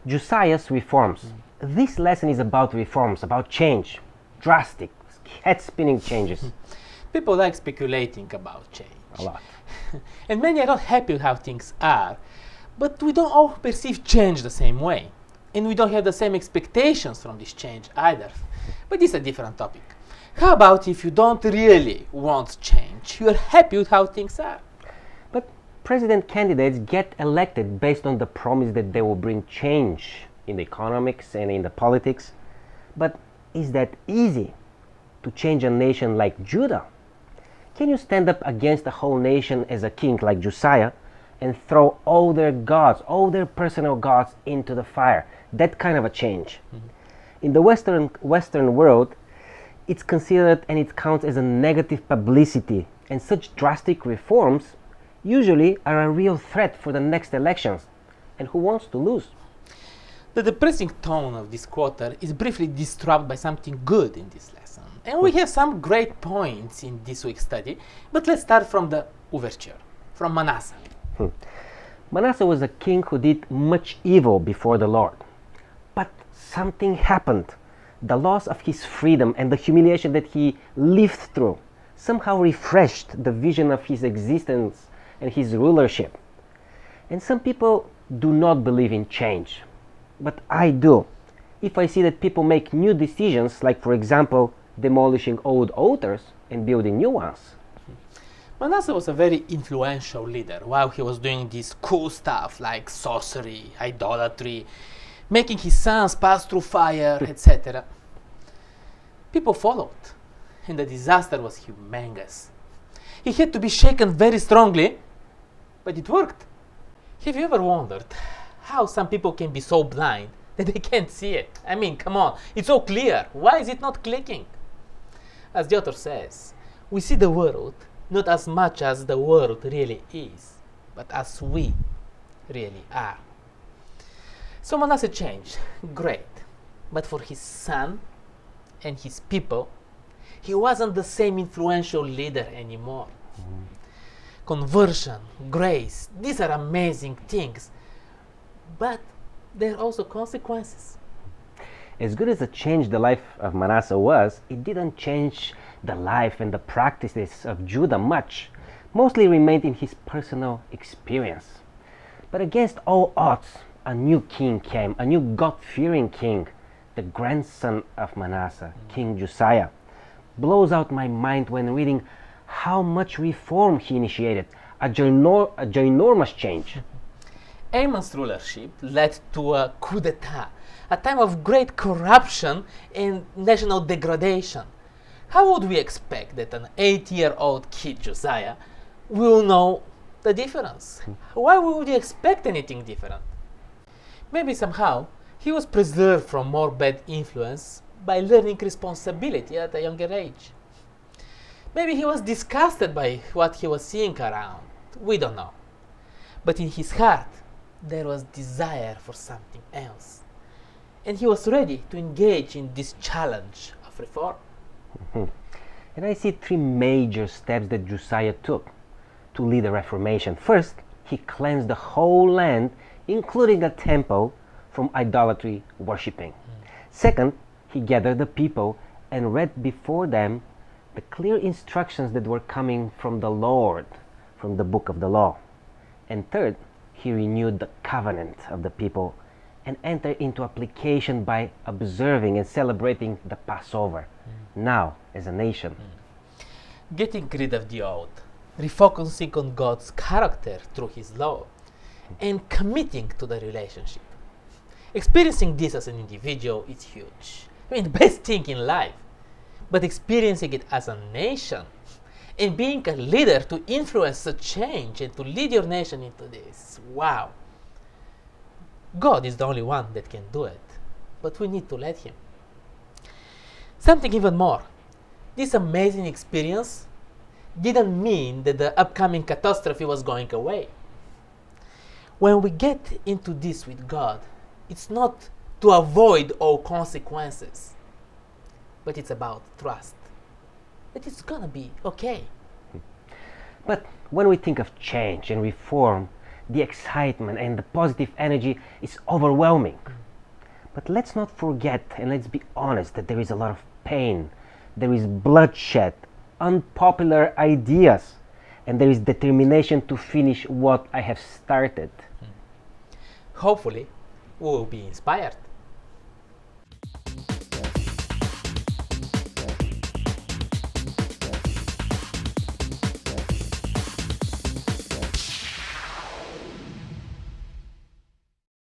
Josiah's reforms. This lesson is about reforms, about change, drastic, head-spinning changes. People like speculating about change. A lot. And many are not happy with how things are, but we don't all perceive change the same way. And we don't have the same expectations from this change either. But this is a different topic. How about if you don't really want change? You are happy with how things are. But president candidates get elected based on the promise that they will bring change in the economics and in the politics. But is that easy to change a nation like Judah? Can you stand up against a whole nation as a king like Josiah and throw all their gods, all their personal gods into the fire? That kind of a change. In the Western world, it's considered and it counts as a negative publicity, and such drastic reforms usually are a real threat for the next elections. And who wants to lose? The depressing tone of this quarter is briefly disrupted by something good in this lesson. And we have some great points in this week's study, but let's start from the overture, from Manasseh. Manasseh was a king who did much evil before the Lord. But something happened. The loss of his freedom and the humiliation that he lived through somehow refreshed the vision of his existence and his rulership. And some people do not believe in change. But I do. If I see that people make new decisions, like for example, demolishing old altars and building new ones. Manasseh was a very influential leader while he was doing this cool stuff like sorcery, idolatry, making his sons pass through fire, etc. People followed, and the disaster was humongous. He had to be shaken very strongly, but it worked. Have you ever wondered how some people can be so blind that they can't see it? I mean, come on, it's so clear. Why is it not clicking? As the author says, we see the world not as much as the world really is, but as we really are. So Manasseh changed, great. But for his son and his people, he wasn't the same influential leader anymore. Conversion, grace, these are amazing things. But there are also consequences. As good as the change the life of Manasseh was, it didn't change the life and the practices of Judah much. Mostly remained in his personal experience. But against all odds, a new king came, a new God-fearing king, the grandson of Manasseh, King Josiah. Blows out my mind when reading how much reform he initiated, a ginormous change. Amon's rulership led to a coup d'etat, a time of great corruption and national degradation. How would we expect that an 8-year-old kid, Josiah, will know the difference? Why would we expect anything different? Maybe somehow he was preserved from more bad influence by learning responsibility at a younger age. Maybe he was disgusted by what he was seeing around. We don't know. But in his heart, there was desire for something else. And he was ready to engage in this challenge of reform. And I see three major steps that Josiah took to lead a reformation. First, he cleansed the whole land, including the temple, from idolatry worshipping. Second, he gathered the people and read before them the clear instructions that were coming from the Lord, from the book of the law. And third, he renewed the covenant of the people and entered into application by observing and celebrating the Passover, now as a nation. Getting rid of the old, refocusing on God's character through his law, and committing to the relationship. Experiencing this as an individual is huge. I mean, the best thing in life. But experiencing it as a nation and being a leader to influence a change and to lead your nation into this, wow. God is the only one that can do it, but we need to let him. Something even more. This amazing experience didn't mean that the upcoming catastrophe was going away. When we get into this with God, it's not to avoid all consequences, but it's about trust. That it's gonna be okay. But when we think of change and reform, the excitement and the positive energy is overwhelming. But let's not forget, and let's be honest, that there is a lot of pain, there is bloodshed, unpopular ideas, and there is determination to finish what I have started. Hopefully, we will be inspired.